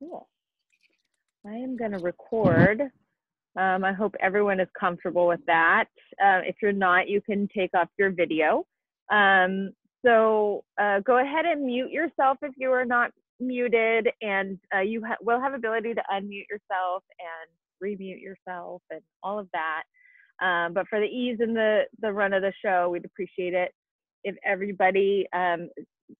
Cool. I am going to record. I hope everyone is comfortable with that. If you're not, you can take off your video. So go ahead and mute yourself if you are not muted, and you will have ability to unmute yourself and remute yourself and all of that. But for the ease and the run of the show, we'd appreciate it if everybody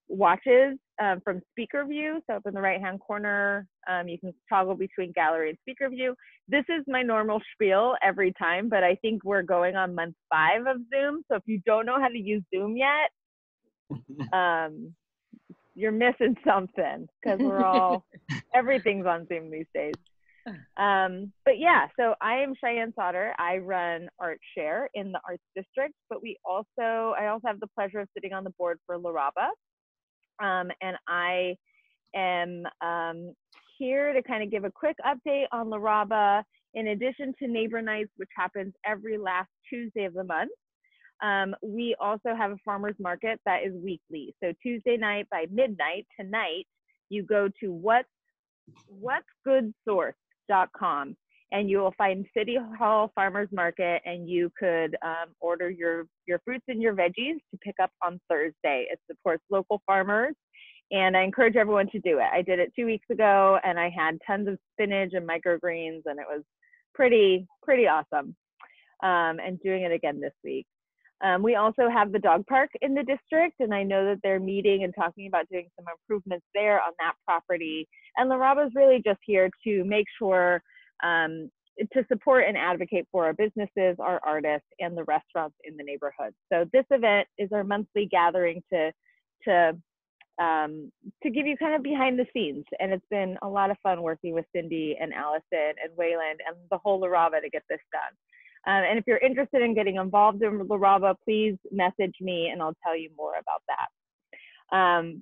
watches from speaker view. So up in the right-hand corner, you can toggle between gallery and speaker view. This is my normal spiel every time, but I think we're going on month 5 of Zoom. So if you don't know how to use Zoom yet, you're missing something, because everything's on Zoom these days. But yeah, so I am Cheyenne Sauter. I run Art Share in the Arts District, but I also have the pleasure of sitting on the board for LARABA. And I am here to kind of give a quick update on LARABA. In addition to Neighbor Nights, which happens every last Tuesday of the month, we also have a farmer's market that is weekly. So Tuesday night by midnight tonight, you go to what'sgoodsource.com and you will find City Hall Farmers Market, and you could order your fruits and your veggies to pick up on Thursday. It supports local farmers, and I encourage everyone to do it. I did it 2 weeks ago, and I had tons of spinach and microgreens, and it was pretty awesome. And doing it again this week. We also have the dog park in the district, and I know that they're meeting and talking about doing some improvements there on that property. And LARABA is really just here to make sure to support and advocate for our businesses, our artists, and the restaurants in the neighborhood. So this event is our monthly gathering to give you kind of behind the scenes. And it's been a lot of fun working with Cindy and Allison and Wayland and the whole LARABA to get this done. And if you're interested in getting involved in LARABA, please message me and I'll tell you more about that.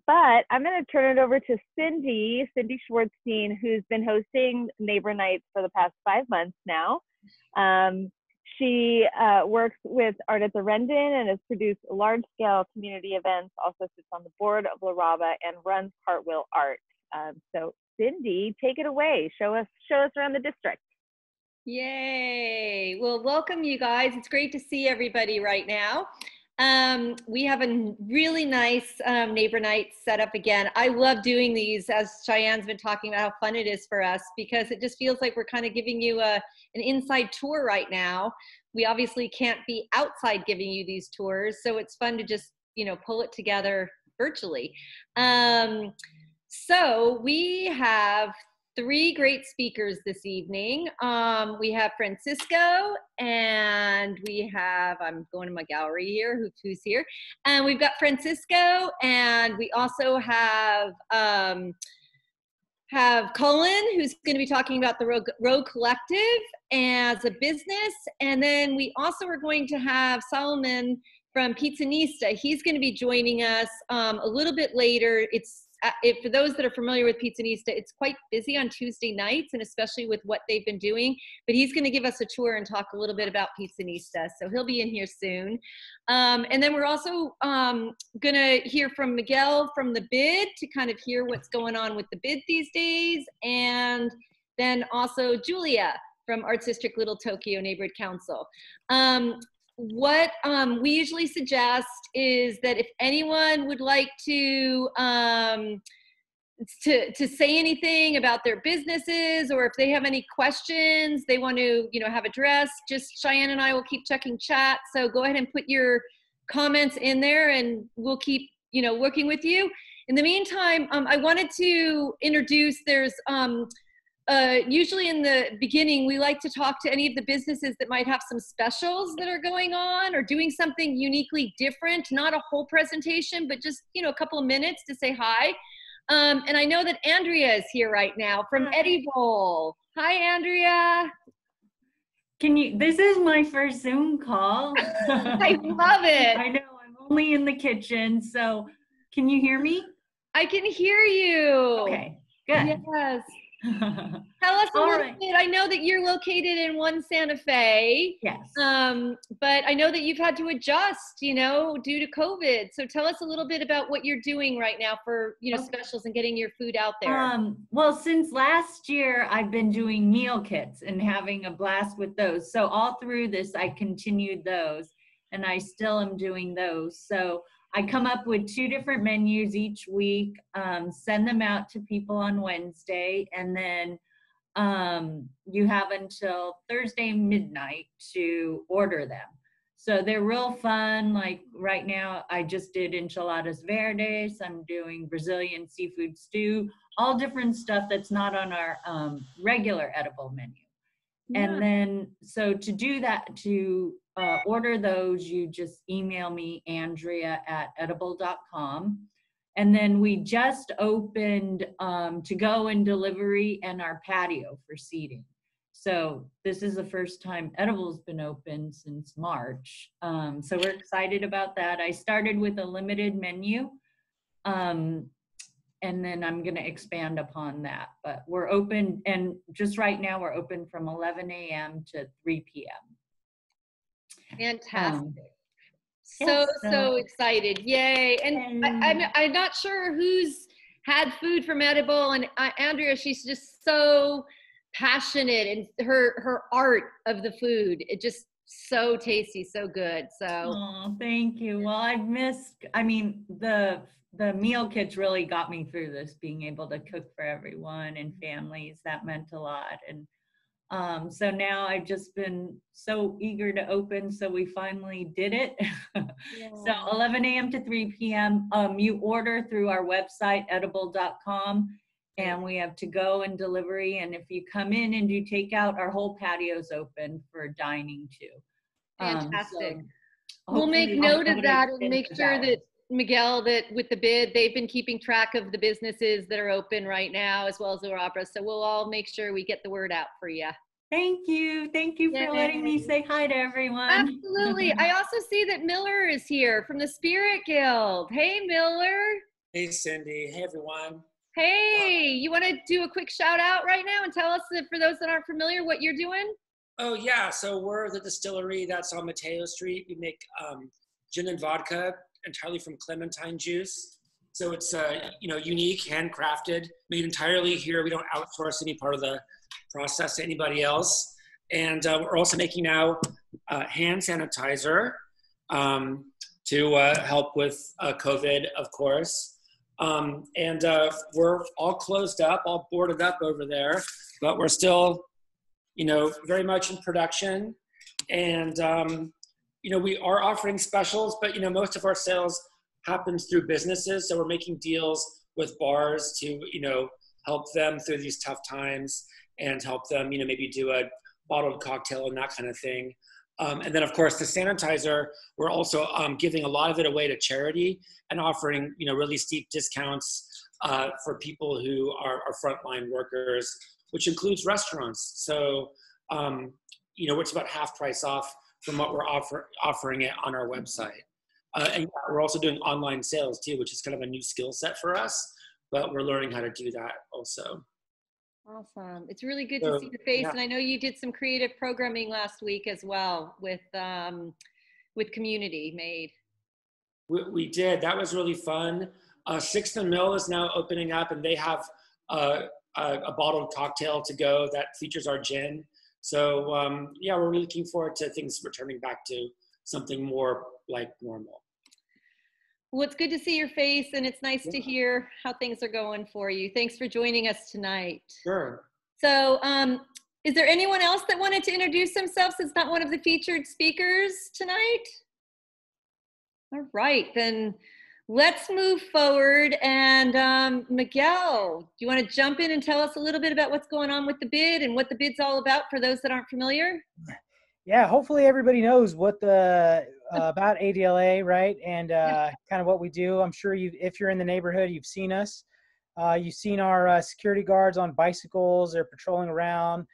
But I'm going to turn it over to Cindy Schwarzstein, who's been hosting Neighbor Nights for the past 5 months now. She works with Art at the Rendon and has produced large-scale community events, also sits on the board of LARABA and runs Cartwheel Art. So Cindy, take it away. Show us around the district. Yay. Well, welcome you guys. It's great to see everybody right now. We have a really nice neighbor night set up again. I love doing these, as Cheyenne's been talking about how fun it is for us, because it just feels like we're kind of giving you an inside tour right now. We obviously can't be outside giving you these tours, so it's fun to just, pull it together virtually. So we have 3 great speakers this evening. We have Francisco, and we have, I'm going to my gallery here, who's here. And we've got Francisco, and we also have Colin, who's going to be talking about the Rogue Collective as a business. And then we also are going to have Solomon from Pizzanista. He's going to be joining us a little bit later. For those that are familiar with Pizzanista, it's quite busy on Tuesday nights, and especially with what they've been doing. But he's going to give us a tour and talk a little bit about Pizzanista. So he'll be in here soon. And then we're also going to hear from Miguel from the Bid to kind of hear what's going on with the Bid these days. And then also Julia from Arts District Little Tokyo Neighborhood Council. What we usually suggest is that if anyone would like to say anything about their businesses, or if they have any questions they want to have addressed, just Cheyenne and I will keep checking chat. So go ahead and put your comments in there, and we'll keep working with you. In the meantime, I wanted to introduce. There's usually in the beginning, we like to talk to any of the businesses that might have some specials that are going on or doing something uniquely different, not a whole presentation, but just, a couple of minutes to say hi. And I know that Andrea is here right now from Eddie Bowl. Hi, Andrea. This is my first Zoom call. I love it. I know, I'm only in the kitchen, so can you hear me? I can hear you. Okay, good. Yes. Tell us a All little right. bit. I know that you're located in one Santa Fe. Yes. But I know that you've had to adjust, you know, due to COVID. So tell us a little bit about what you're doing right now for, you know, Okay. specials and getting your food out there. Well, since last year, I've been doing meal kits and having a blast with those. So all through this, I continued those, and I still am doing those. So I come up with 2 different menus each week, send them out to people on Wednesday, and then you have until Thursday midnight to order them. So they're real fun. Like right now, I just did enchiladas verdes. I'm doing Brazilian seafood stew, all different stuff that's not on our regular edible menu. Yeah. And then, so to do that, to order those, you just email me, Andrea@edible.com. And then we just opened to go and delivery and our patio for seating. So this is the first time Edible's been open since March. So we're excited about that. I started with a limited menu. And then I'm going to expand upon that. But we're open, and just right now we're open from 11 a.m. to 3 p.m. Fantastic. Yes, So excited. Yay. And I'm not sure who's had food from Edible, and Andrea, she's just so passionate, and her art of the food, it just so tasty, so good. So oh, thank you. Well, the meal kits really got me through this, being able to cook for everyone and families. That meant a lot. And so now I've just been so eager to open, so we finally did it. So 11 a.m. to 3 p.m. You order through our website, edible.com, and we have to go and delivery. And if you come in and do takeout, our whole patio's open for dining too. fantastic. So We'll make hopefully note of that and extend make those sure hours. that Miguel, that with the bid, they've been keeping track of the businesses that are open right now, as well as LARABA. So we'll all make sure we get the word out for you. Thank you. Thank you for letting me say hi to everyone. Absolutely. I also see that Miller is here from the Spirit Guild. Hey, Miller. Hey, Cindy. Hey, everyone. Hey, you want to do a quick shout out right now and tell us, that for those that aren't familiar, what you're doing? Oh, yeah. So we're the distillery that's on Mateo Street. We make gin and vodka entirely from clementine juice. So it's unique, handcrafted, made entirely here. We don't outsource any part of the process to anybody else. And we're also making now hand sanitizer to help with COVID, of course. And we're all closed up, all boarded up over there, but we're still, very much in production. And, we are offering specials, but, most of our sales happens through businesses. So we're making deals with bars to, help them through these tough times and help them, maybe do a bottled cocktail and that kind of thing. And then, of course, the sanitizer, we're also giving a lot of it away to charity and offering, really steep discounts for people who are frontline workers, which includes restaurants. So, it's about half price off from what we're offering it on our website. And we're also doing online sales too, which is kind of a new skill set for us, but we're learning how to do that also. Awesome. It's really good to see the face. Yeah. And I know you did some creative programming last week as well with Community Made. We did. That was really fun. Sixth and Mill is now opening up, and they have a bottled cocktail to go that features our gin. So we're really looking forward to things returning back to something more like normal. Well, it's good to see your face, and it's nice to hear how things are going for you. Thanks for joining us tonight. Sure. So is there anyone else that wanted to introduce themselves that's not one of the featured speakers tonight? All right, then let's move forward. And Miguel, do you want to jump in and tell us a little bit about what's going on with the bid and what the bid's all about for those that aren't familiar? Yeah, hopefully everybody knows what about ADLA, right? And kind of what we do. I'm sure if you're in the neighborhood, you've seen us. You've seen our security guards on bicycles. They're patrolling around.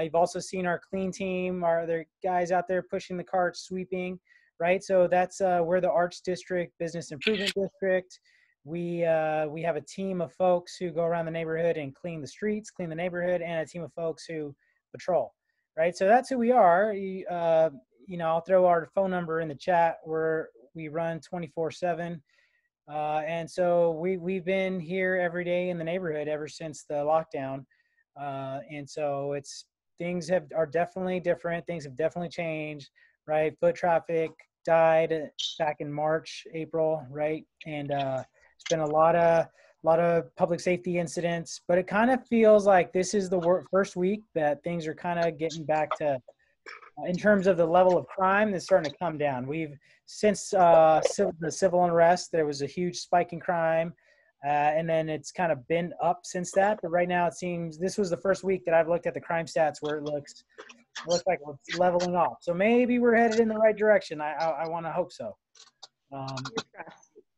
You've also seen our clean team. There guys out there pushing the carts, sweeping, right? So that's we're the Arts District, Business Improvement District. we have a team of folks who go around the neighborhood and clean the streets, clean the neighborhood, and a team of folks who patrol, right? So that's who we are. I'll throw our phone number in the chat where we run 24/7. And so we've been here every day in the neighborhood ever since the lockdown. And so things are definitely different. Things have definitely changed, right? Foot traffic died back in March, April, right? And it's been a lot of public safety incidents, but it kind of feels like this is the first week that things are kind of getting back to, in terms of the level of crime, that's starting to come down. Since the civil unrest, there was a huge spike in crime, and then it's kind of been up since that. But right now, it seems this was the first week that I've looked at the crime stats where it looks like it's leveling off. So maybe we're headed in the right direction. I want to hope so.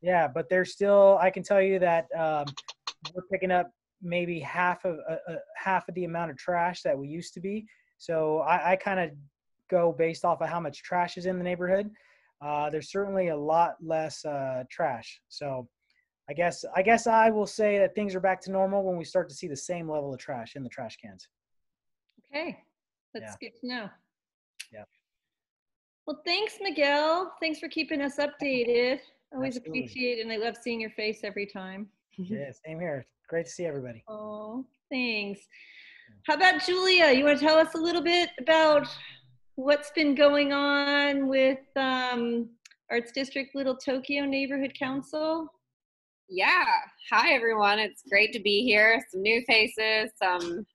Yeah, but there's still, I can tell you that we're picking up maybe half of the amount of trash that we used to be. So I kind of go based off of how much trash is in the neighborhood. There's certainly a lot less trash. So I guess I will say that things are back to normal when we start to see the same level of trash in the trash cans. Okay, that's good to know. Yeah. Well, thanks, Miguel. Thanks for keeping us updated. Always Absolutely. appreciate it, and I love seeing your face every time. Yeah, same here. Great to see everybody. Oh, thanks. How about Julia? You want to tell us a little bit about what's been going on with Arts District Little Tokyo Neighborhood Council? Yeah. Hi, everyone. It's great to be here. Some new faces, some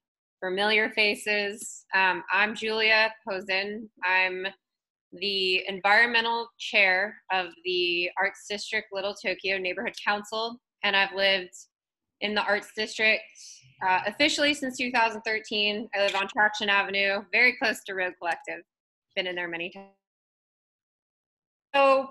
familiar faces. I'm Julia Posen. I'm the environmental chair of the Arts District Little Tokyo Neighborhood Council, and I've lived in the Arts District officially since 2013. I live on Traction Avenue, very close to Road Collective. Been in there many times. So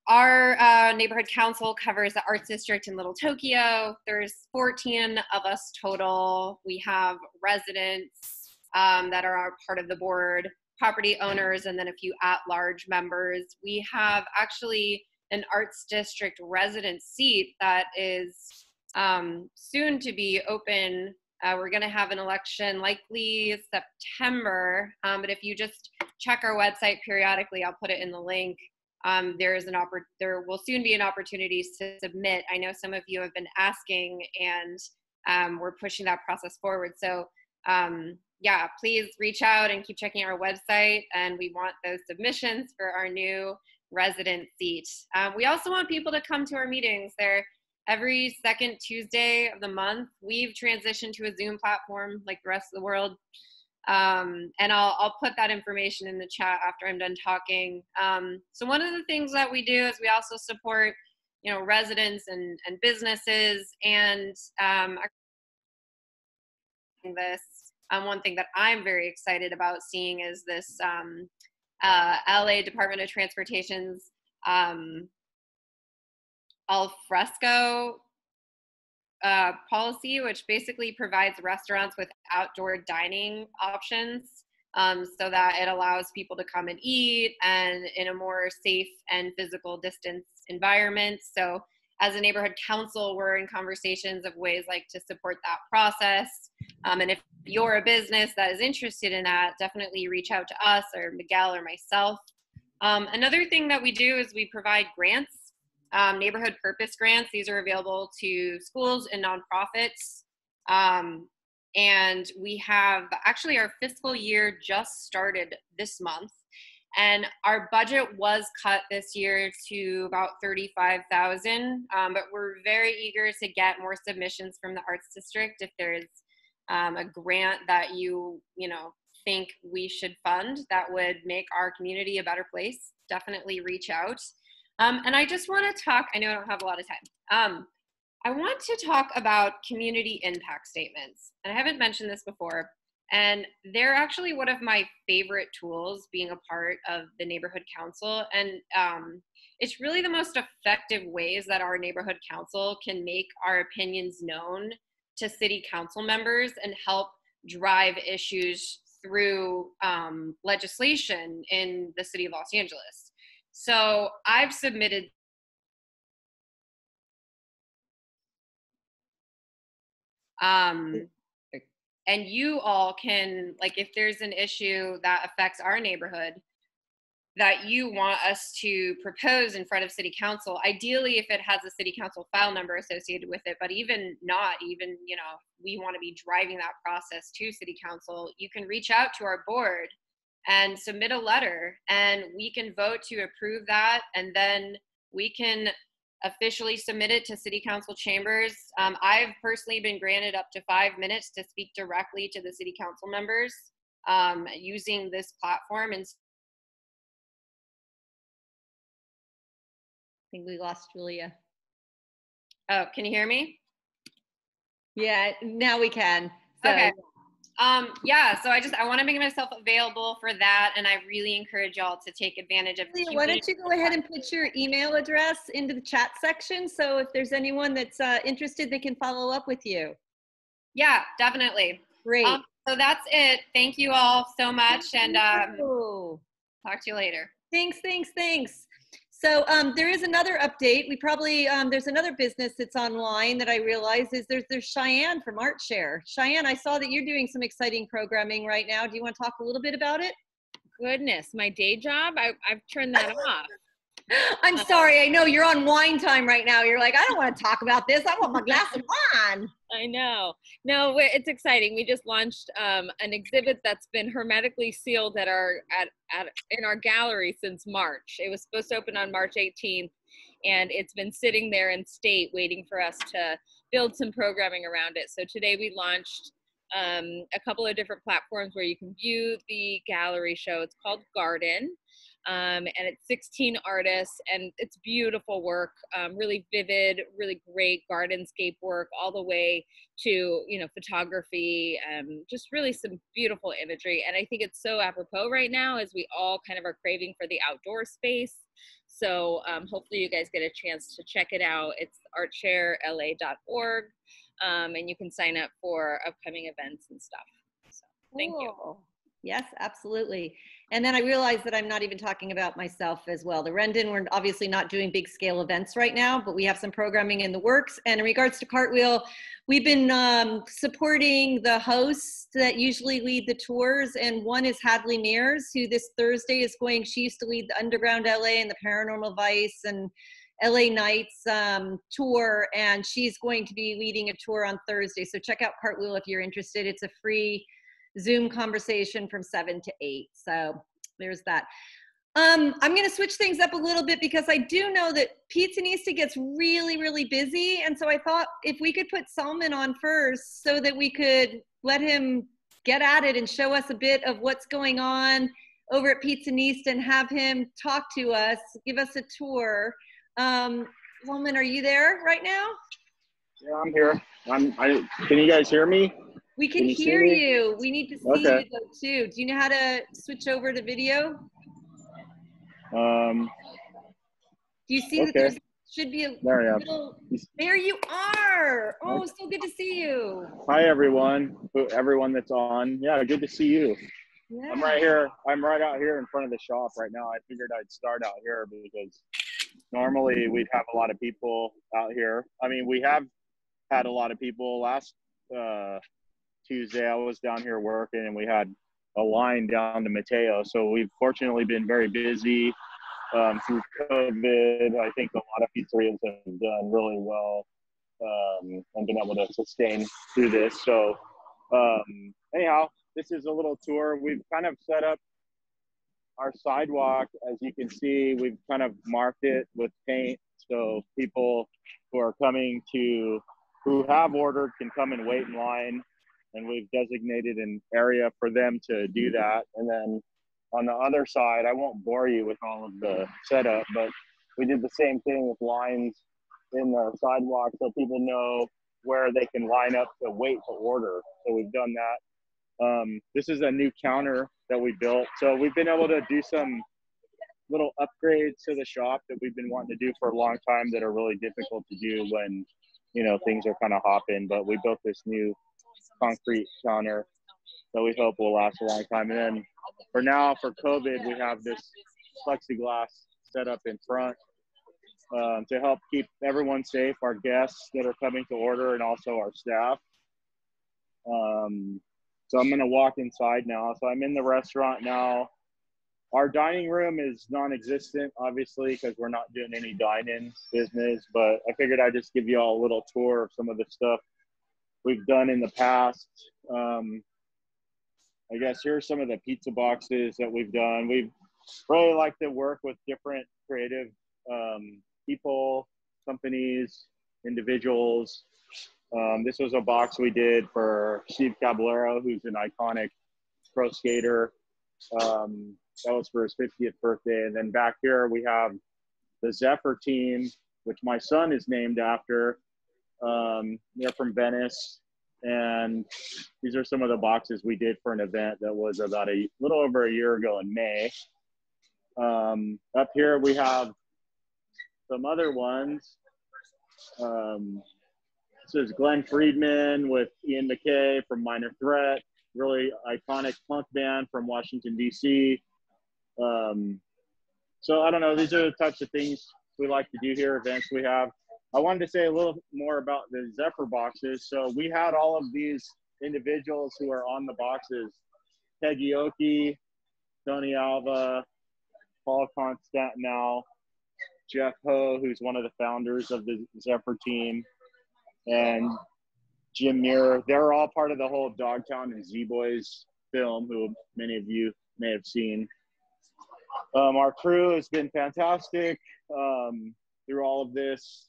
our neighborhood council covers the Arts District in Little Tokyo. There's 14 of us total. We have residents that are part of the board, property owners, and then a few at-large members. We have actually an Arts District resident seat that is soon to be open. We're going to have an election likely September, but if you just check our website periodically, I'll put it in the link. There will soon be an opportunity to submit. I know some of you have been asking, and we're pushing that process forward. So yeah, please reach out and keep checking our website, and we want those submissions for our new resident seat. We also want people to come to our meetings. They're every second Tuesday of the month. We've transitioned to a Zoom platform like the rest of the world. And I'll put that information in the chat after I'm done talking. So one of the things that we do is we also support, residents and businesses, and one thing that I'm very excited about seeing is this LA Department of Transportation's Alfresco policy, which basically provides restaurants with outdoor dining options, so that it allows people to come and eat and in a more safe and physical distance environment. So as a neighborhood council, we're in conversations of ways like to support that process. And if you're a business that is interested in that, definitely reach out to us or Miguel or myself. Another thing that we do is we provide grants. Neighborhood purpose grants. These are available to schools and nonprofits. And we have actually our fiscal year just started this month, and our budget was cut this year to about $35,000. But we're very eager to get more submissions from the Arts District. If there's a grant that you think we should fund that would make our community a better place, definitely reach out. And I just want to talk, I know I don't have a lot of time. I want to talk about community impact statements. And I haven't mentioned this before. And they're actually one of my favorite tools being a part of the neighborhood council. And it's really the most effective ways that our neighborhood council can make our opinions known to city council members and help drive issues through legislation in the city of Los Angeles. So I've submitted And you all can, like, if there's an issue that affects our neighborhood that you want us to propose in front of city council, ideally if it has a city council file number associated with it, but even not, even, you know, we want to be driving that process to city council, you can reach out to our board and submit a letter, and we can vote to approve that, and then we can officially submit it to city council chambers. I've personally been granted up to 5 minutes to speak directly to the city council members using this platform. And I think we lost Julia. oh, can you hear me? Yeah, now we can. So. Okay. Yeah, so I want to make myself available for that, and I really encourage y'all to take advantage of Julia, why don't you go ahead and put your email address into the chat section, so if there's anyone that's interested, they can follow up with you. Yeah, definitely. Great. So that's it. Thank you all so much, and talk to you later. Thanks. So there is another update. We probably, there's another business that's online that I realize is there's Cheyenne from ArtShare. Cheyenne, I saw that you're doing some exciting programming right now. Do you want to talk a little bit about it? Goodness, my day job, I've turned that off. I'm sorry, I know you're on wine time right now. You're like, I don't want to talk about this. I want my glass of wine. I know. No, it's exciting. We just launched an exhibit that's been hermetically sealed at in our gallery since March. It was supposed to open on March 18th, and it's been sitting there in state waiting for us to build some programming around it. So today we launched a couple of different platforms where you can view the gallery show. It's called Garden. And it's 16 artists, and it's beautiful work, really vivid, really great gardenscape work, all the way to, you know, photography, just really some beautiful imagery. And I think it's so apropos right now as we all kind of are craving for the outdoor space. So hopefully you guys get a chance to check it out. It's artsharela.org, and you can sign up for upcoming events and stuff. So thank you. Yes, absolutely. And then I realized that I'm not even talking about myself as well. The Rendon, we're obviously not doing big scale events right now, but we have some programming in the works. And in regards to Cartwheel, we've been supporting the hosts that usually lead the tours. And one is Hadley Mears, who this Thursday is going, she used to lead the Underground LA and the Paranormal Vice and LA Nights tour. And she's going to be leading a tour on Thursday. So check out Cartwheel if you're interested. It's a free Zoom conversation from 7 to 8. So there's that. I'm going to switch things up a little bit because I do know that Pizzanista gets really, really busy. And so I thought if we could put Salman on first so that we could let him get at it and show us a bit of what's going on over at Pizzanista and have him talk to us, give us a tour. Salman, are you there right now? Yeah, I'm here. Can you guys hear me? We can hear you. We need to see you though too. Do you know how to switch over to video? Do you see that there should be a little, there you are. Oh, so good to see you. Hi everyone that's on. Yeah, good to see you. Yeah. I'm right here. I'm right out here in front of the shop right now. I figured I'd start out here because normally we'd have a lot of people out here. I mean, we have had a lot of people. Last Tuesday I was down here working and we had a line down to Mateo. So we've fortunately been very busy through COVID. I think a lot of pizzerias have done really well and been able to sustain through this. So anyhow, this is a little tour. We've kind of set up our sidewalk. As you can see, we've kind of marked it with paint. So people who have ordered can come and wait in line. And we've designated an area for them to do that. And then on the other side, I won't bore you with all of the setup, but we did the same thing with lines in the sidewalk so people know where they can line up to wait to order. So we've done that. This is a new counter that we built. So we've been able to do some little upgrades to the shop that we've been wanting to do for a long time that are really difficult to do when, you know, things are kind of hopping. But we built this new concrete counter that we hope will last a long time. And then for now, for COVID, we have this plexiglass set up in front to help keep everyone safe, our guests that are coming to order and also our staff. So I'm going to walk inside now. So I'm in the restaurant now. Our dining room is non-existent, obviously, because we're not doing any dine-in business, but I figured I'd just give you all a little tour of some of the stuff we've done in the past. I guess here's some of the pizza boxes that we've done. We've really like to work with different creative people, companies, individuals. This was a box we did for Steve Caballero, who's an iconic pro skater. That was for his 50th birthday. And then back here we have the Zephyr team, which my son is named after. They're from Venice. And these are some of the boxes we did for an event that was about a little over a year ago in May. Up here we have some other ones. This is Glenn Friedman with Ian McKay from Minor Threat, really iconic punk band from Washington, D.C. So I don't know, these are the types of things we like to do here, events we have. I wanted to say a little more about the Zephyr boxes. So we had all of these individuals who are on the boxes: Peggy Oki, Tony Alva, Paul Constantinow, Jeff Ho, who's one of the founders of the Zephyr team, and Jim Muir. They're all part of the whole Dogtown and Z-Boys film, who many of you may have seen. Our crew has been fantastic through all of this.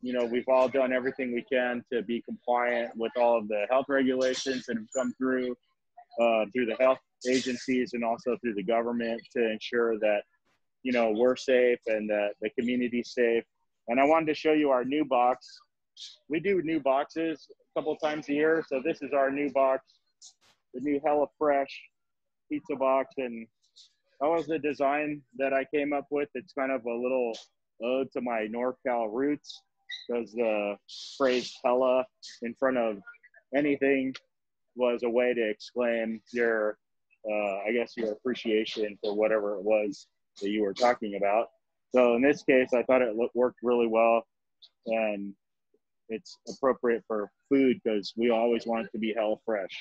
You know, we've all done everything we can to be compliant with all of the health regulations that have come through the health agencies and also through the government to ensure that, you know, we're safe and that the community's safe. And I wanted to show you our new box. We do new boxes a couple times a year. So this is our new box, the new Hella Fresh pizza box. And that was the design that I came up with. It's kind of a little ode to my NorCal roots, because the phrase hella in front of anything was a way to exclaim your, I guess, your appreciation for whatever it was that you were talking about. So in this case, I thought it worked really well, and it's appropriate for food because we always want it to be hella fresh.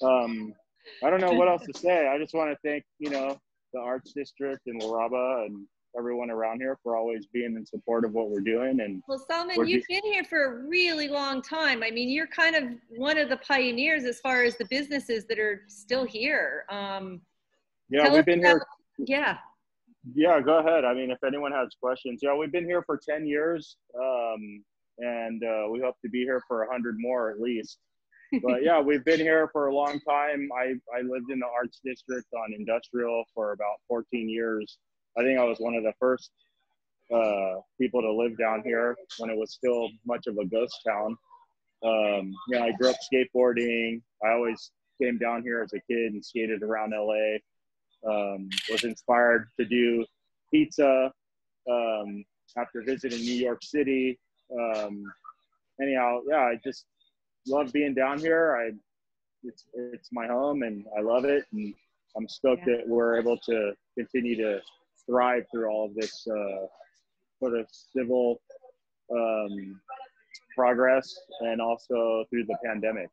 I don't know what else to say. I just want to thank, you know, the Arts District and LARABA and everyone around here for always being in support of what we're doing. And well, Salman, you've been here for a really long time. I mean, you're kind of one of the pioneers as far as the businesses that are still here. Yeah, we've been here. Yeah. Yeah, go ahead. I mean, if anyone has questions. Yeah, we've been here for 10 years, and we hope to be here for 100 more at least. But yeah, we've been here for a long time. I lived in the Arts District on Industrial for about 14 years. I think I was one of the first people to live down here when it was still much of a ghost town. You know, I grew up skateboarding. I always came down here as a kid and skated around LA. Was inspired to do pizza after visiting New York City. Anyhow, yeah, I just love being down here. It's my home and I love it. And I'm stoked that we're able to continue to thrive through all of this sort of civil progress and also through the pandemic.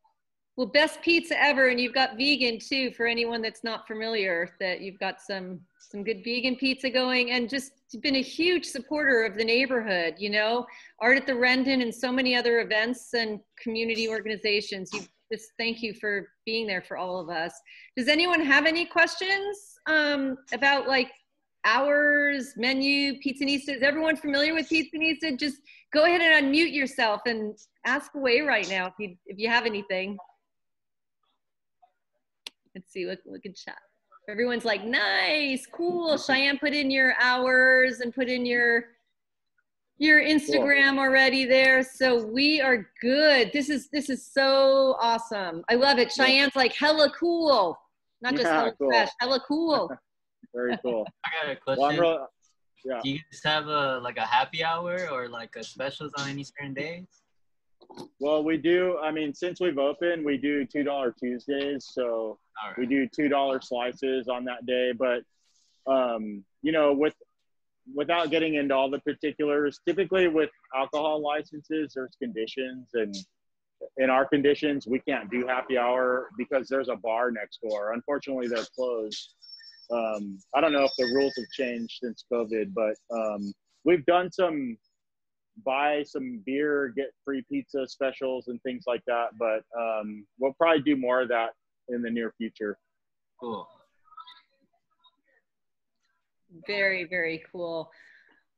Well, best pizza ever, and you've got vegan too, for anyone that's not familiar, that you've got some good vegan pizza going, and just been a huge supporter of the neighborhood, you know, Art at the Rendon and so many other events and community organizations. Just thank you for being there for all of us. Does anyone have any questions about like hours, menu, Pizzanista? Is everyone familiar with Pizzanista? Just go ahead and unmute yourself and ask away right now if you have anything. Let's see, look at chat. Everyone's like, nice, cool. Cheyenne put in your hours and put in your Instagram already there. So we are good. This is so awesome. I love it. Cheyenne's like hella cool. Not just hella fresh, hella cool. Very cool. I got a question. Well, yeah. Do you guys have a happy hour or like a specials on any certain days? Well, we do. I mean, since we've opened, we do $2 Tuesdays. So we do $2 slices on that day. But, you know, without getting into all the particulars, typically with alcohol licenses, there's conditions. And in our conditions, we can't do happy hour because there's a bar next door. Unfortunately, they're closed. I don't know if the rules have changed since COVID, but we've done some buy some beer, get free pizza specials and things like that. But we'll probably do more of that in the near future. Cool. Very, very cool.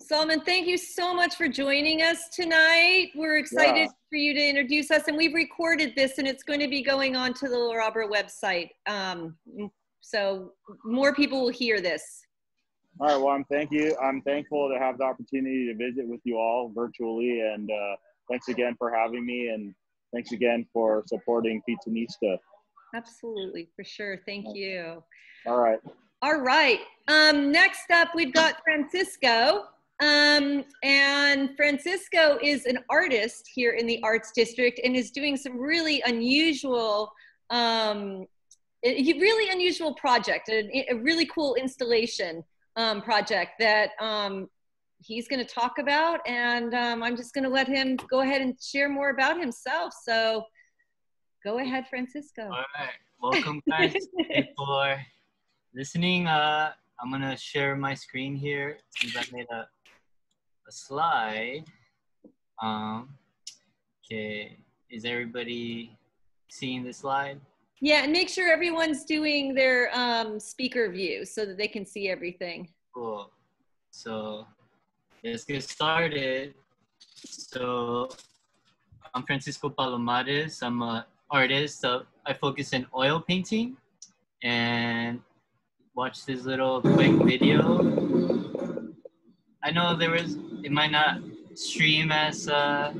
Solomon, thank you so much for joining us tonight. We're excited for you to introduce us, and we've recorded this, and it's going to be going on to the LARABA website. So more people will hear this. All right, well, I'm thankful to have the opportunity to visit with you all virtually, and thanks again for having me, and thanks again for supporting Pizzanista. Absolutely, for sure. Thank you. All right. All right. Next up, we've got Francisco. And Francisco is an artist here in the Arts District and is doing some really unusual, project, a really cool installation project that he's going to talk about. And I'm just going to let him go ahead and share more about himself. So go ahead, Francisco. All right. Welcome, guys. Thanks for listening. I'm going to share my screen here since I made a slide. Okay, is everybody seeing the slide? Yeah, and make sure everyone's doing their speaker view so that they can see everything. Cool. So let's get started. So I'm Francisco Palomares. I'm an artist. So I focus in oil painting, and watch this little quick video. I know it might not stream as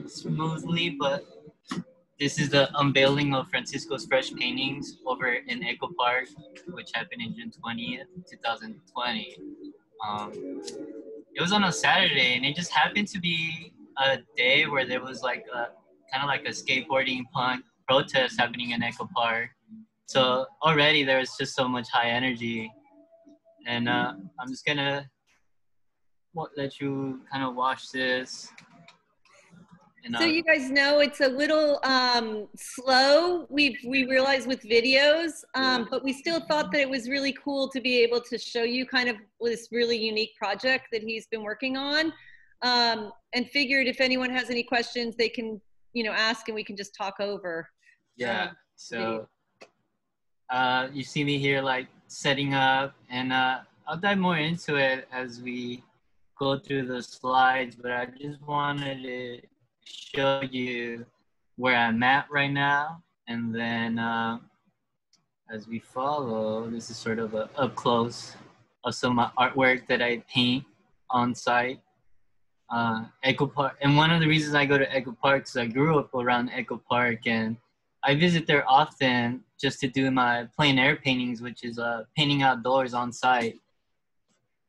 smoothly, but this is the unveiling of Francisco's fresh paintings over in Echo Park, which happened in June 20th, 2020. It was on a Saturday, and it just happened to be a day where there was like kind of like a skateboarding punk protest happening in Echo Park. So already there was just so much high energy, and I'm just gonna let you kind of watch this. And, so you guys know it's a little slow. We realized with videos, but we still thought that it was really cool to be able to show you kind of this really unique project that he's been working on, and figured if anyone has any questions, they can, ask, and we can just talk over. Yeah. So you see me here like setting up, and I'll dive more into it as we go through the slides, but I just wanted to show you where I'm at right now, and then as we follow, this is sort of a up close of some of my artwork that I paint on site. Echo Park, and one of the reasons I go to Echo Park is I grew up around Echo Park, and I visit there often just to do my plein air paintings, which is painting outdoors on site.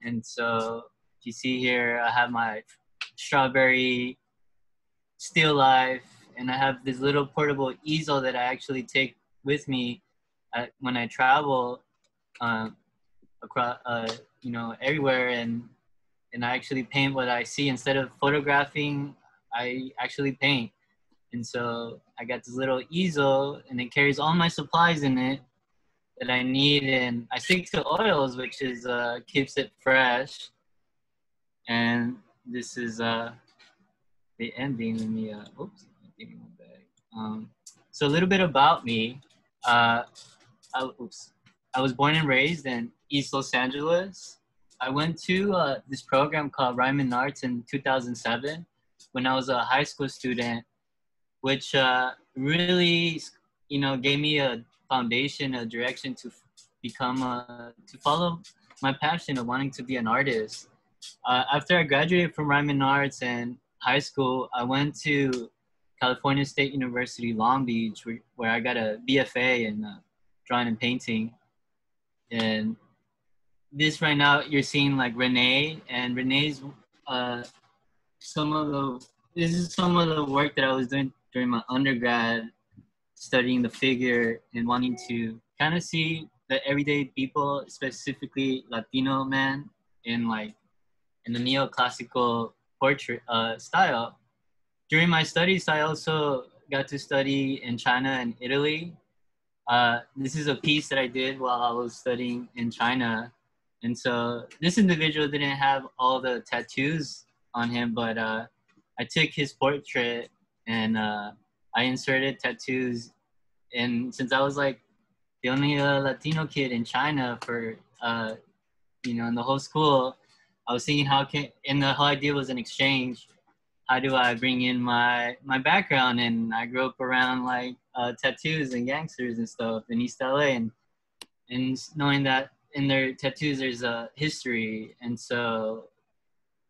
And so you see here, I have my strawberry still life, and I have this little portable easel that I actually take with me when I travel across, everywhere, and I actually paint what I see. Instead of photographing, I actually paint. And so I got this little easel, and it carries all my supplies in it that I need, and I stick to oils, which is keeps it fresh. And this is the ending. Let me, oops, give me one back. So a little bit about me. I was born and raised in East Los Angeles. I went to this program called Ryman Arts in 2007 when I was a high school student, which really, gave me a foundation, a direction to to follow my passion of wanting to be an artist. After I graduated from Ryman Arts in high school, I went to California State University, Long Beach, where I got a BFA in drawing and painting. And this right now, you're seeing like Renee, and Renee's this is some of the work that I was doing during my undergrad, studying the figure and wanting to kind of see the everyday people, specifically Latino men, in the neoclassical portrait style. During my studies, I also got to study in China and Italy. This is a piece that I did while I was studying in China. And so this individual didn't have all the tattoos on him, but I took his portrait and I inserted tattoos. And since I was like the only Latino kid in China for, in the whole school, I was thinking and the whole idea was an exchange. How do I bring in my background? And I grew up around like tattoos and gangsters and stuff in East LA, and knowing that in their tattoos there's a history. And so,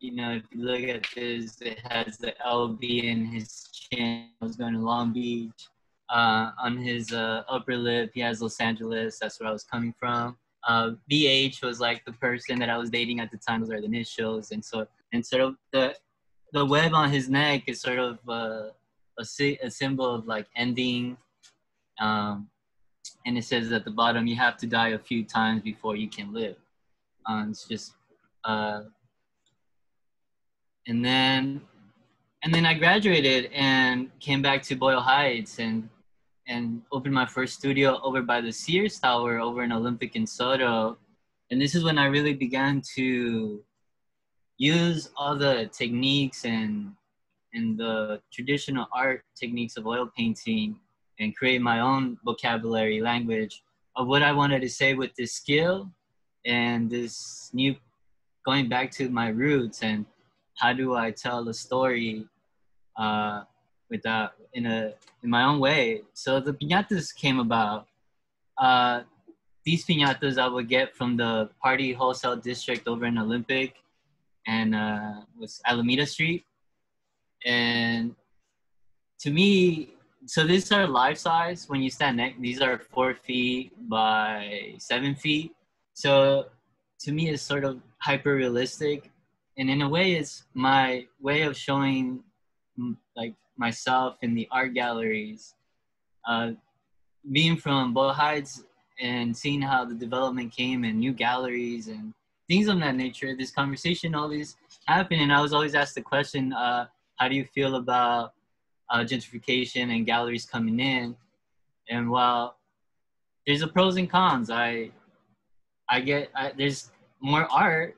if you look at this, it has the LB in his chin. I was going to Long Beach. On his upper lip, he has Los Angeles. That's where I was coming from. BH was like the person that I was dating at the time. Those are the initials. And sort of the web on his neck is sort of a symbol of like ending. And it says at the bottom, you have to die a few times before you can live. It's just, and then I graduated and came back to Boyle Heights and opened my first studio over by the Sears Tower over in Olympic and Soto. And this is when I really began to use all the techniques and the traditional art techniques of oil painting and create my own vocabulary language of what I wanted to say with this skill and this new, going back to my roots and how do I tell a story in my own way. So the piñatas came about. These piñatas I would get from the party wholesale district over in Olympic and was Alameda Street. And to me, so these are life size. When you stand next, these are 4 feet by 7 feet. So to me, it's sort of hyper realistic. And in a way, it's my way of showing like myself in the art galleries. Being from Boyle Heights and seeing how the development came and new galleries and things of that nature, this conversation always happened. And I was always asked the question, how do you feel about gentrification and galleries coming in? And while there's a pros and cons, there's more art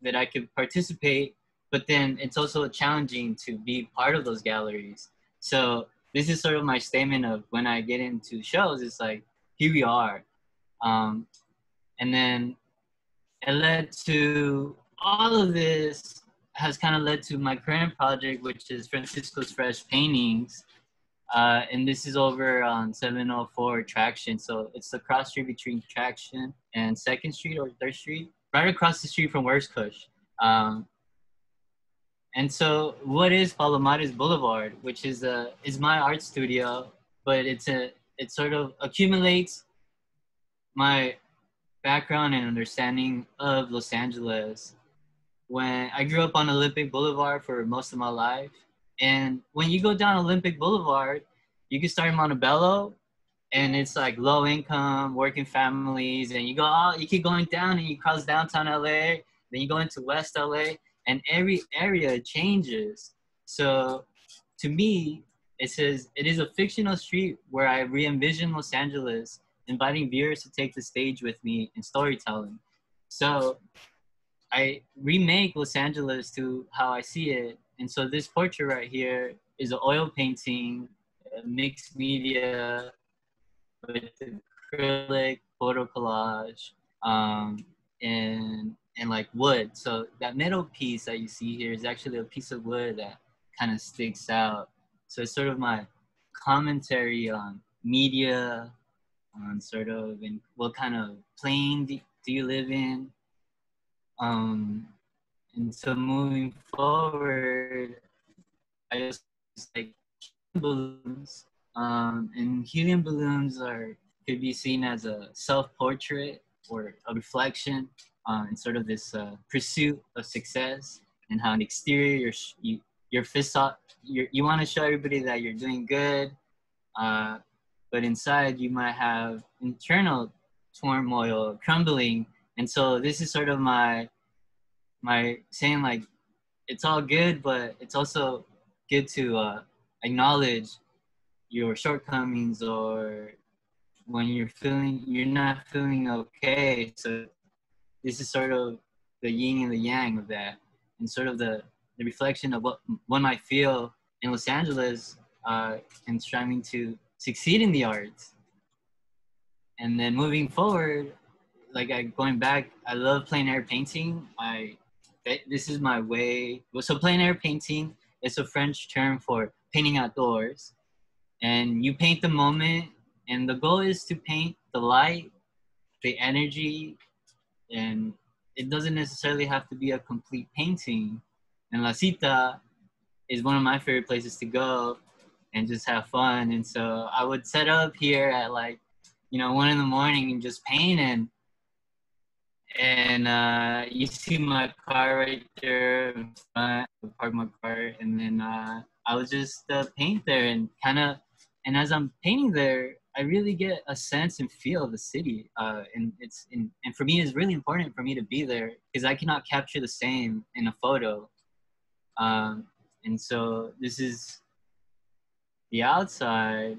that I could participate, but then it's also challenging to be part of those galleries. So this is sort of my statement of when I get into shows, it's like, here we are. And then it led to all of this has kind of led to my current project, which is Francisco's Fresh Paintings. And this is over on 704 Traction. So it's the cross street between Traction and 2nd Street or 3rd Street, right across the street from Where's Kush. And so what is Palomares Boulevard, which is my art studio, but it sort of accumulates my background and understanding of Los Angeles. When I grew up on Olympic Boulevard for most of my life, and when you go down Olympic Boulevard, you can start in Montebello, and it's like low income, working families, and you keep going down and you cross downtown LA, then you go into West LA, and every area changes. So to me, it says it is a fictional street where I re-envision Los Angeles, inviting viewers to take the stage with me in storytelling. So I remake Los Angeles to how I see it. And so this portrait right here is an oil painting, a mixed media with acrylic, photo collage, and like wood. So that middle piece that you see here is actually a piece of wood that kind of sticks out. So it's sort of my commentary on media, on sort of in what kind of plane do you live in. And so moving forward, I just like balloons. And helium balloons could be seen as a self-portrait or a reflection in sort of this pursuit of success, and how an exterior your facade, you want to show everybody that you're doing good, but inside you might have internal turmoil, crumbling. And so this is sort of my saying, like, it's all good, but it's also good to acknowledge your shortcomings, or when you're not feeling okay. So this is sort of the yin and the yang of that, and sort of the reflection of what one might feel in Los Angeles, and striving to succeed in the arts. And then moving forward, like going back, I love plein air painting. This is my way. So plein air painting is a French term for painting outdoors, and you paint the moment, and the goal is to paint the light, the energy, and it doesn't necessarily have to be a complete painting. And La Cita is one of my favorite places to go and just have fun. And so I would set up here at 1 a.m. and just paint, and you see my car right there in front. I park my car, and then I would just paint there, and as I'm painting there, I really get a sense and feel of the city. And for me, it's really important for me to be there because I cannot capture the same in a photo. And so this is the outside,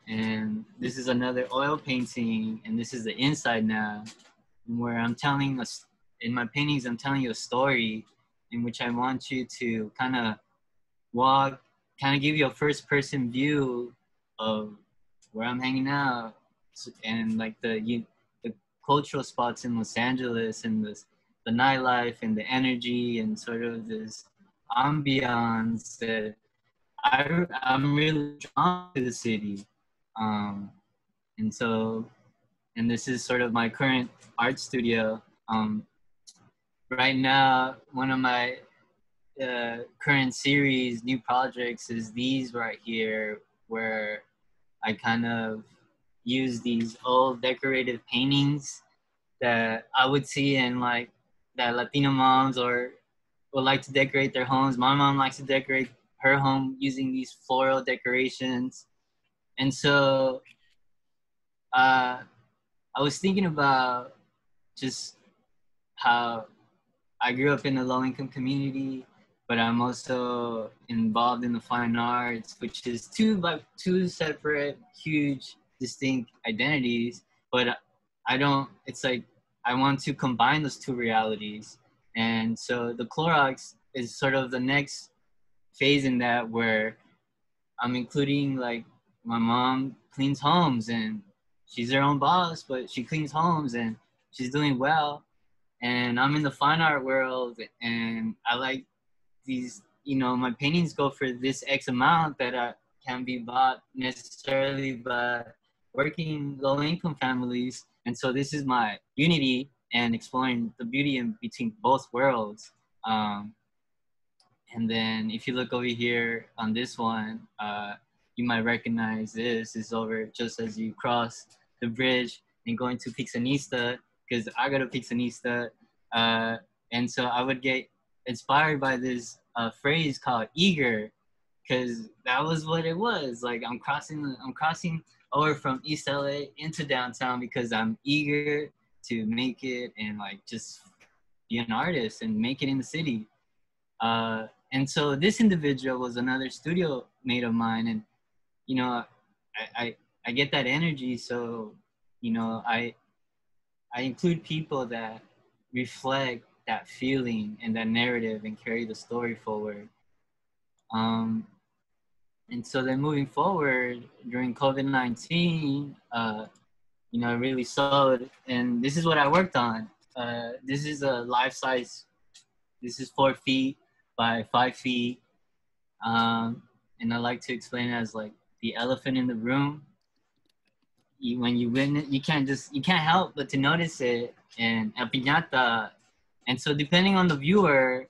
and this is another oil painting, and this is the inside now, where in my paintings, I'm telling you a story in which I want you to kind of give you a first person view of where I'm hanging out, and like the cultural spots in Los Angeles, and the nightlife and the energy and sort of this ambiance that I'm really drawn to the city. And this is sort of my current art studio. Right now, one of my current series, new projects, is these right here, where I kind of use these old decorative paintings that I would see in that Latino moms or would like to decorate their homes. My mom likes to decorate her home using these floral decorations. And so I was thinking about just how I grew up in a low-income community, but I'm also involved in the fine arts, which is two separate, huge, distinct identities. But I want to combine those two realities. And so the Clorox is sort of the next phase in that, where I'm including my mom cleans homes, and she's her own boss, but she cleans homes and she's doing well. And I'm in the fine art world, and I like these, my paintings go for this X amount that can be bought necessarily by working low-income families. And so this is my unity and exploring the beauty in between both worlds. And then if you look over here on this one, you might recognize this is over just as you cross the bridge and going to Pizzanista, because I go to Pizzanista. And so I would get inspired by this phrase called eager, because that was what it was. I'm crossing over from East LA into downtown because I'm eager to make it and just be an artist and make it in the city. And so this individual was another studio mate of mine, and I get that energy. So I include people that reflect that feeling and that narrative and carry the story forward. And so then moving forward during COVID-19, I really sewed, and this is what I worked on. This is a life-size. This is 4 feet by 5 feet. And I like to explain it as the elephant in the room. When you witness, you can't help but to notice it, and a piñata. And so depending on the viewer,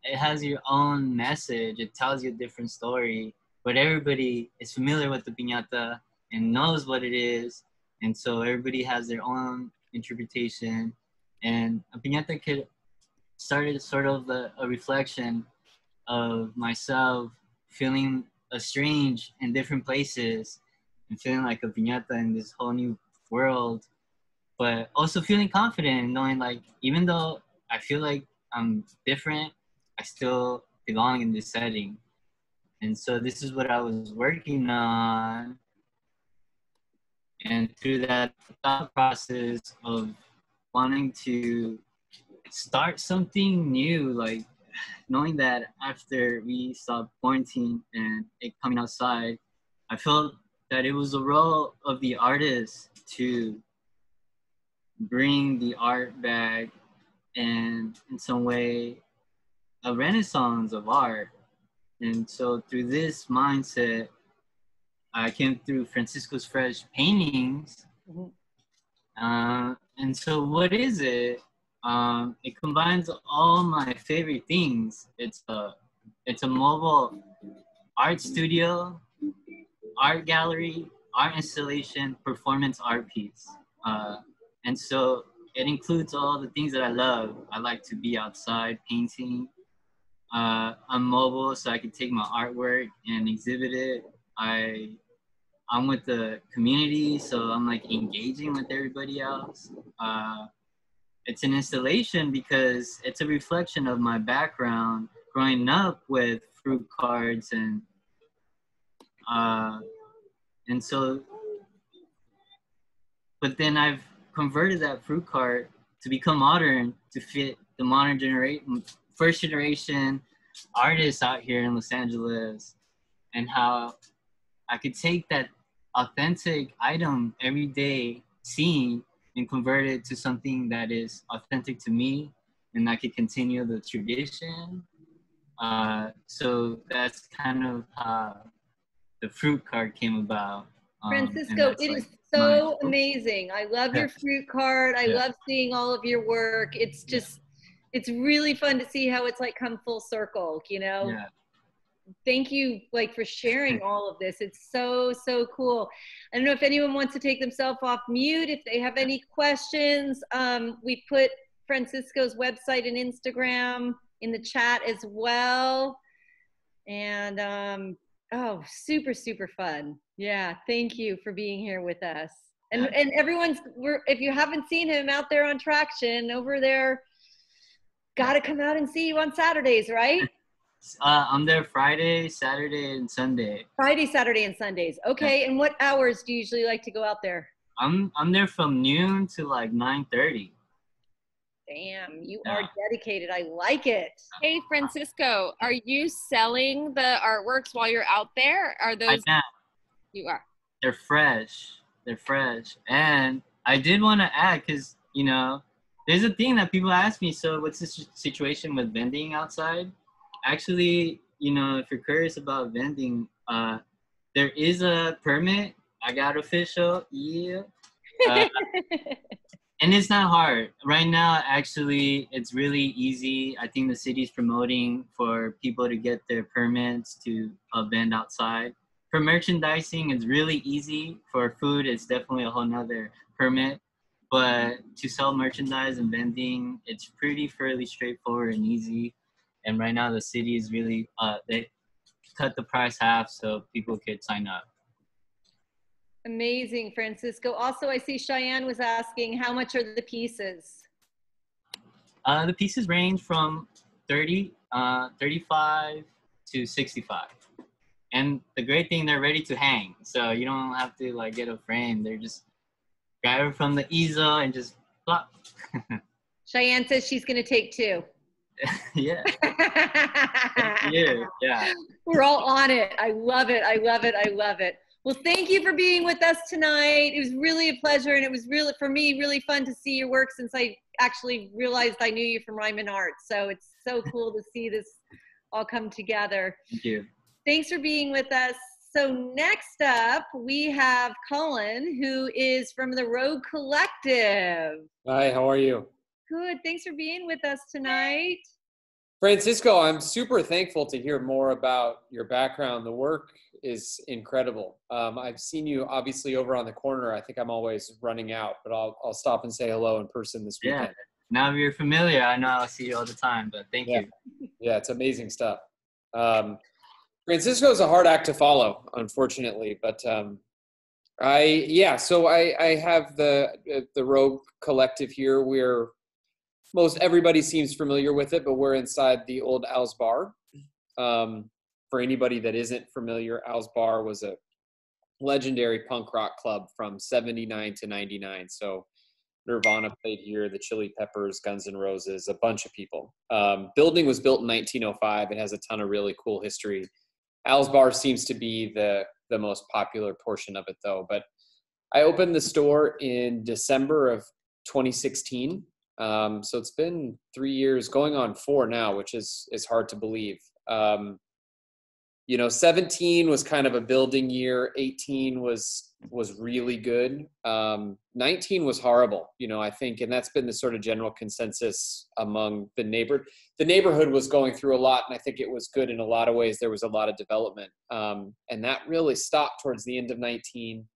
it has your own message. It tells you a different story, but everybody is familiar with the piñata and knows what it is. And so everybody has their own interpretation. And a piñata started sort of a reflection of myself feeling estranged in different places and feeling like a piñata in this whole new world, but also feeling confident and knowing even though I feel like I'm different, I still belong in this setting. And so this is what I was working on. And through that thought process of wanting to start something new, like knowing that after we stopped quarantine and it coming outside, I felt that it was the role of the artist to bring the art back and in some way a renaissance of art. And so through this mindset, I came through Francisco's Fresh paintings. And so what is it? It combines all my favorite things. It's a mobile art studio, art gallery, art installation, performance art piece. And so it includes all the things that I love. I like to be outside painting. I'm mobile, so I can take my artwork and exhibit it. I'm with the community, so I'm like engaging with everybody else. It's an installation because it's a reflection of my background growing up with fruit cards and so, but then I've converted that fruit cart to become modern, to fit the modern generation, first generation artists out here in Los Angeles, and how I could take that authentic item everyday scene and convert it to something that is authentic to me, and I could continue the tradition. So that's kind of how the fruit cart came about. Francisco, it is so amazing. I love your fruit cart. I love seeing all of your work. It's just, it's really fun to see how it's like come full circle, you know? Yeah. Thank you like for sharing all of this. It's so, so cool. I don't know if anyone wants to take themselves off mute, if they have any questions. We put Francisco's website and Instagram in the chat as well. And oh, super, super fun. Yeah, thank you for being here with us. And everyone's, if you haven't seen him out there on Traction over there, got to come out and see you on Saturdays, right? I'm there Friday, Saturday, and Sunday. Friday, Saturday, and Sundays. Okay, and what hours do you usually like to go out there? I'm there from noon to like 9:30. Damn, you are dedicated. I like it. Hey, Francisco, are you selling the artworks while you're out there? Are those? I am. You are. They're fresh. They're fresh. And I did want to add, because, you know, there's a thing that people ask me, so what's the situation with vending outside? Actually, you know, if you're curious about vending, there is a permit. I got official. Yeah. And it's not hard. Right now, actually, it's really easy. I think the city's promoting for people to get their permits to vend outside. For merchandising, it's really easy. For food, it's definitely a whole nother permit. But to sell merchandise and vending, it's fairly straightforward and easy. And right now, the city is really, they cut the price half so people could sign up. Amazing, Francisco. Also, I see Cheyenne was asking, how much are the pieces? The pieces range from 35 to 65. And the great thing, they're ready to hang. So you don't have to like get a frame. They're just grab it from the easel and just plop. Cheyenne says she's going to take 2. Yeah. Yeah. We're all on it. I love it. I love it. I love it. Well, thank you for being with us tonight. It was really a pleasure, and it was really, for me, really fun to see your work since I actually realized I knew you from Ryman Art. So it's so cool to see this all come together. Thank you. Thanks for being with us. So next up, we have Cullen, who is from the Rogue Collective. Hi, how are you? Good. Thanks for being with us tonight. Francisco, I'm super thankful to hear more about your background. The work is incredible. I've seen you obviously over on the corner. I think I'm always running out, but I'll stop and say hello in person this weekend. Yeah. Now you're familiar. I know I'll see you all the time, but thank you. Yeah, it's amazing stuff. Francisco is a hard act to follow, unfortunately, but I have the Rogue Collective here. Most everybody seems familiar with it, but we're inside the old Al's Bar. for anybody that isn't familiar, Al's Bar was a legendary punk rock club from 79 to 99. So Nirvana played here, the Chili Peppers, Guns N' Roses, a bunch of people. Building was built in 1905. It has a ton of really cool history. Al's Bar seems to be the most popular portion of it, though. But I opened the store in December of 2016. So it's been 3 years, going on 4 now, which is hard to believe. 17 was kind of a building year. 18 was really good. 19 was horrible, I think, and that's been the sort of general consensus among the neighborhood. The neighborhood was going through a lot, and I think it was good in a lot of ways. There was a lot of development, and that really stopped towards the end of 19.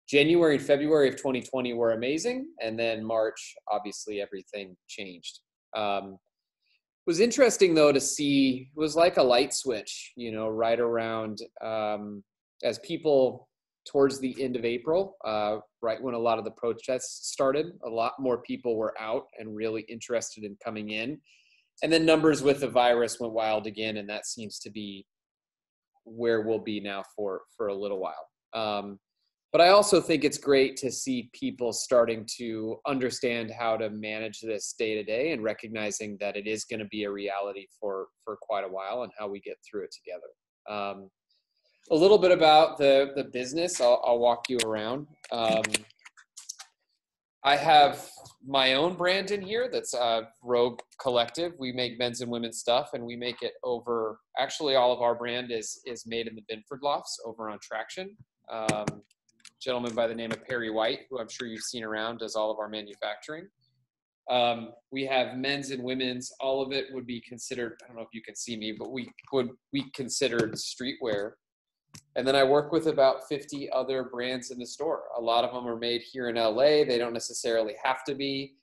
January and February of 2020 were amazing, and then March, obviously, everything changed. It was interesting, though, to see, it was like a light switch, right around as people towards the end of April, right when a lot of the protests started, a lot more people were out and really interested in coming in. And then numbers with the virus went wild again, and that seems to be where we'll be now for a little while. But I also think it's great to see people starting to understand how to manage this day to day and recognizing that it is going to be a reality for quite a while and how we get through it together. A little bit about the business. I'll walk you around. I have my own brand in here that's Rogue Collective. We make men's and women's stuff, and we make it over, actually all of our brand is made in the Binford Lofts over on Traction. Gentleman by the name of Perry White, who I'm sure you've seen around, does all of our manufacturing. We have men's and women's. All of it would be considered, I don't know if you can see me, but we would be considered streetwear. And then I work with about 50 other brands in the store. A lot of them are made here in LA. They don't necessarily have to be.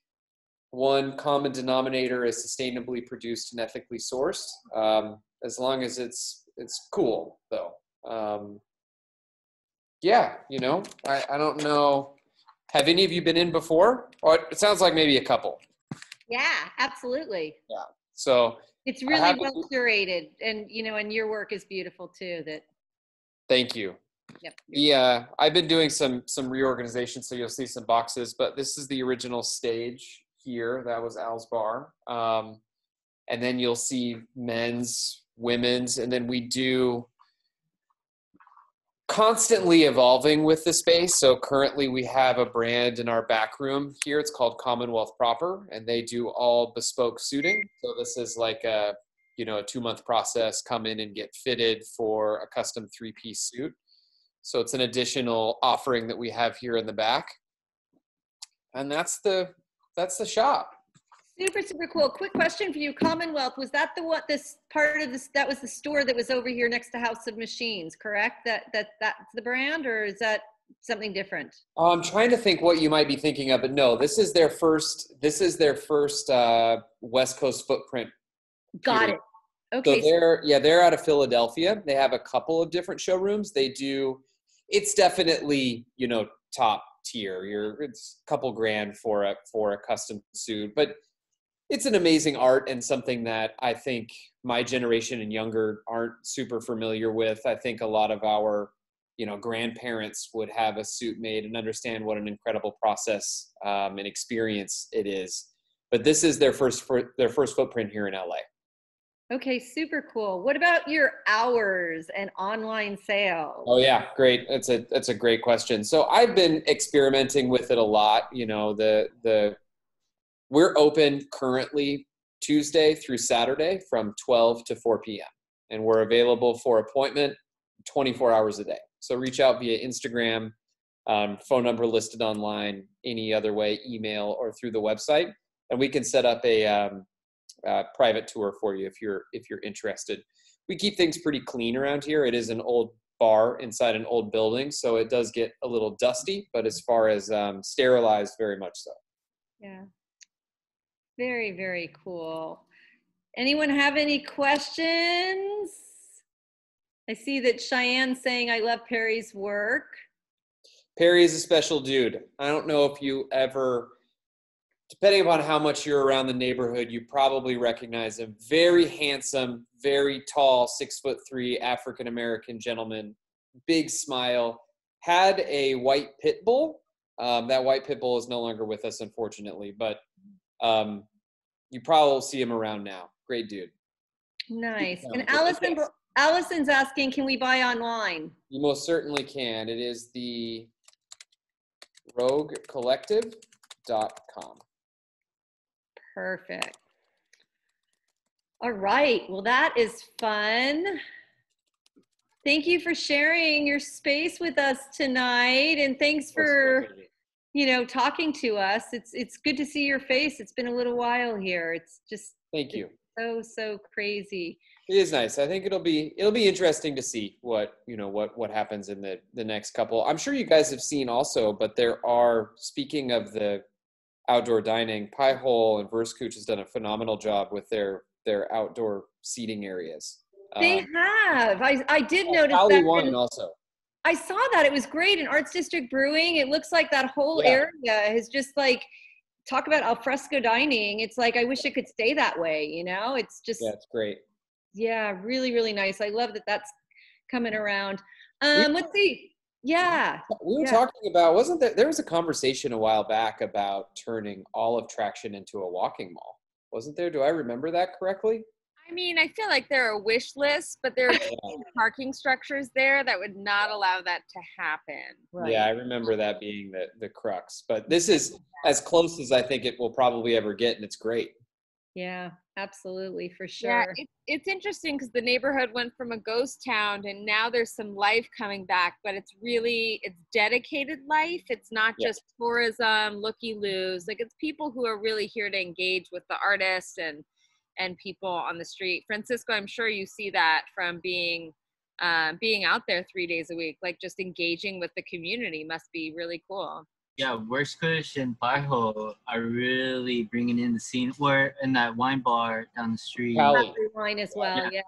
One common denominator is sustainably produced and ethically sourced, as long as it's cool, though. Yeah, I don't know. Have any of you been in before? Or it sounds like maybe a couple. Yeah, absolutely. Yeah. So it's really well curated, and and your work is beautiful too. Thank you. Yep. Yeah, I've been doing some reorganization, so you'll see some boxes, but this is the original stage here. That was Al's Bar. And then you'll see men's, women's, and then we do constantly evolving with the space. So currently we have a brand in our back room here. It's called Commonwealth Proper, and they do all bespoke suiting. So this is like a 2-month process, come in and get fitted for a custom 3-piece suit. So it's an additional offering that we have here in the back. And that's the shop. Super, super cool. Quick question for you. Commonwealth, was that that was the store that was over here next to House of Machines, correct? That's the brand, or is that something different? I'm trying to think what you might be thinking of, but no, this is their first West Coast footprint. Got it. Okay. So they're out of Philadelphia. They have a couple of different showrooms. It's definitely, top tier. It's a couple grand for a custom suit, but it's an amazing art and something that I think my generation and younger aren't super familiar with. I think a lot of our, grandparents would have a suit made and understand what an incredible process and experience it is. But this is their first footprint here in LA. Okay, super cool. What about your hours and online sales? Oh yeah, great. That's a great question. So I've been experimenting with it a lot. We're open currently Tuesday through Saturday from 12 to 4 p.m. and we're available for appointment 24 hours a day. So reach out via Instagram, phone number listed online, any other way, email, or through the website, and we can set up a private tour for you if you're interested. We keep things pretty clean around here. It is an old bar inside an old building, so it does get a little dusty, but as far as sterilized, very much so. Yeah. Very, very cool. Anyone have any questions? I see that Cheyenne's saying, I love Perry's work. Perry is a special dude. I don't know if you ever depending upon how much you're around the neighborhood, you probably recognize him. Very handsome, very tall, 6'3" African-American gentleman, big smile, had a white pit bull. That white pit bull is no longer with us, unfortunately, but you probably will see him around now. Great dude. Nice. And Allison's asking, can we buy online? You most certainly can. It is the roguecollective.com. Perfect. All right. Well, that is fun. Thank you for sharing your space with us tonight. And thanks for, talking to us. It's good to see your face. It's been a little while here. It's just thank you. So crazy. It is nice. I think it'll be interesting to see what happens in the next couple. I'm sure you guys have seen also, but there are, speaking of the outdoor dining, Pie Hole and Verskooch has done a phenomenal job with their outdoor seating areas. They have. I did notice Valley that. Wine also. I saw that. It was great in Arts District Brewing. It looks like that whole area is just like, talk about alfresco dining. It's like, I wish it could stay that way. It's just. Yeah, it's great. Yeah, really, really nice. I love that that's coming around. Let's see. Yeah. We were talking about, there was a conversation a while back about turning Olive Traction into a walking mall. Wasn't there? Do I remember that correctly? I mean, I feel like there are wish lists, but there are parking structures there that would not allow that to happen. Right. Yeah, I remember that being the crux. But this is as close as I think it will probably ever get, and it's great. Yeah, absolutely, for sure. Yeah, it's interesting because the neighborhood went from a ghost town and now there's some life coming back, but it's dedicated life. It's not just tourism, looky-loos. Like, it's people who are really here to engage with the artists and people on the street. Francisco, I'm sure you see that from being out there 3 days a week, like just engaging with the community must be really cool. Yeah, Verskooch and Pie Hole are really bringing in the scene. We're in that wine bar down the street. Wine as well, yeah.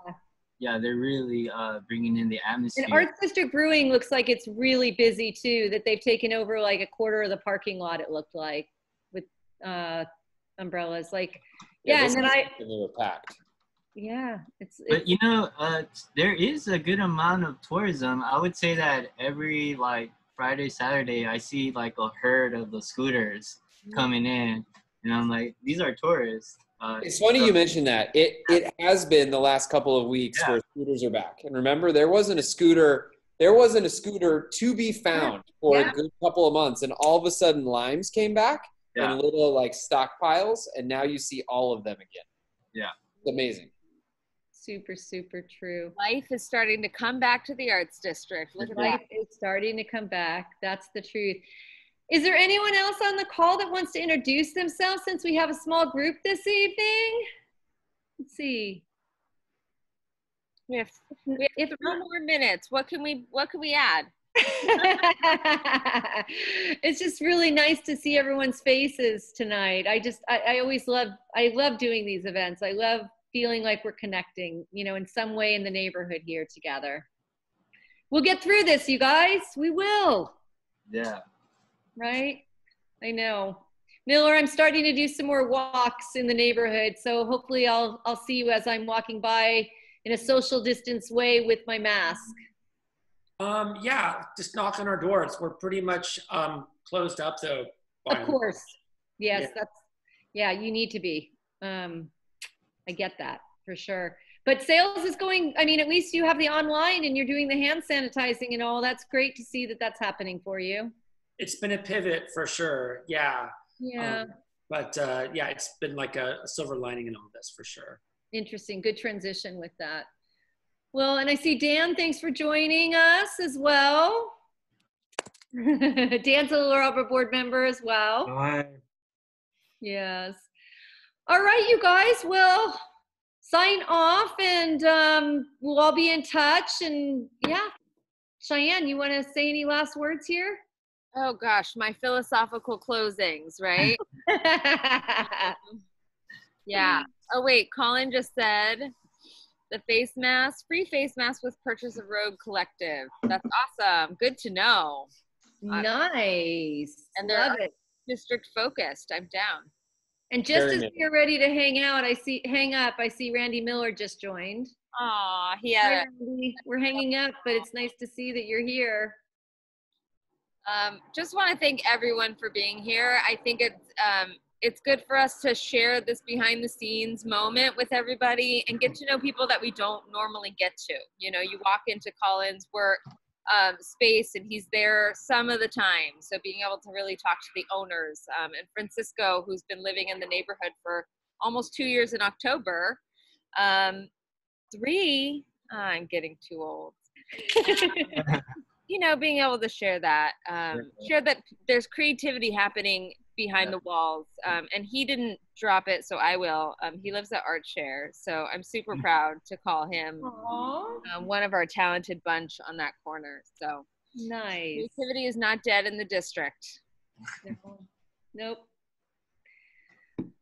Yeah, they're really bringing in the atmosphere. And Arts District Brewing looks like it's really busy too, that they've taken over like a quarter of the parking lot, it looked like, with umbrellas. Like, and then they were packed. Yeah, but there is a good amount of tourism. I would say that every Friday, Saturday, I see like a herd of the scooters coming in, and I'm like, these are tourists. It's funny you mentioned that. It has been the last couple of weeks where scooters are back. And remember, there wasn't a scooter to be found for a good couple of months, and all of a sudden limes came back in little stockpiles, and now you see all of them again. Yeah. It's amazing. Super, super true. Life is starting to come back to the Arts District. Look at that. Life is starting to come back. That's the truth. Is there anyone else on the call that wants to introduce themselves since we have a small group this evening? Let's see. We have 3 more minutes. What can we add? It's just really nice to see everyone's faces tonight. I love doing these events. I love feeling like we're connecting, in some way in the neighborhood here together. We'll get through this, you guys. We will. Yeah. Right? I know. Miller, I'm starting to do some more walks in the neighborhood, so hopefully I'll see you as I'm walking by in a social distance way with my mask. Yeah, just knock on our doors. We're pretty much closed up though. Of course. Yes, you need to be. I get that for sure. But sales is going, at least you have the online and you're doing the hand sanitizing and all. That's great to see that that's happening for you. It's been a pivot for sure. Yeah. Yeah. It's been like a silver lining in all this for sure. Interesting. Good transition with that. Well, and I see Dan, thanks for joining us as well. Dan's a LARABA board member as well. Hi. Yes. All right, you guys, we'll sign off and we'll all be in touch. And yeah, Cheyenne, you want to say any last words here? Oh gosh, my philosophical closings, right? Yeah. Oh wait, Colin just said the face mask, free face mask with purchase of Rogue Collective. That's awesome. Good to know. Nice. And they're district focused. I'm down. And just as we're ready to hang up, I see Randy Miller just joined. Aw, Hi, Randy. We're hanging up, but it's nice to see that you're here. Just want to thank everyone for being here. I think it's good for us to share this behind the scenes moment with everybody and get to know people that we don't normally get to. You know, you walk into Colin's work space and he's there some of the time. So being able to really talk to the owners, and Francisco, who's been living in the neighborhood for almost 2 years in October. 3, I'm getting too old. You know, being able to share that there's creativity happening behind the walls. And he didn't drop it, so I will. He lives at Art Share, so I'm super proud to call him one of our talented bunch on that corner. So nice. Creativity is not dead in the district. Nope.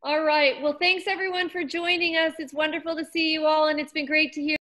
All right. Well, thanks everyone for joining us. It's wonderful to see you all, and it's been great to hear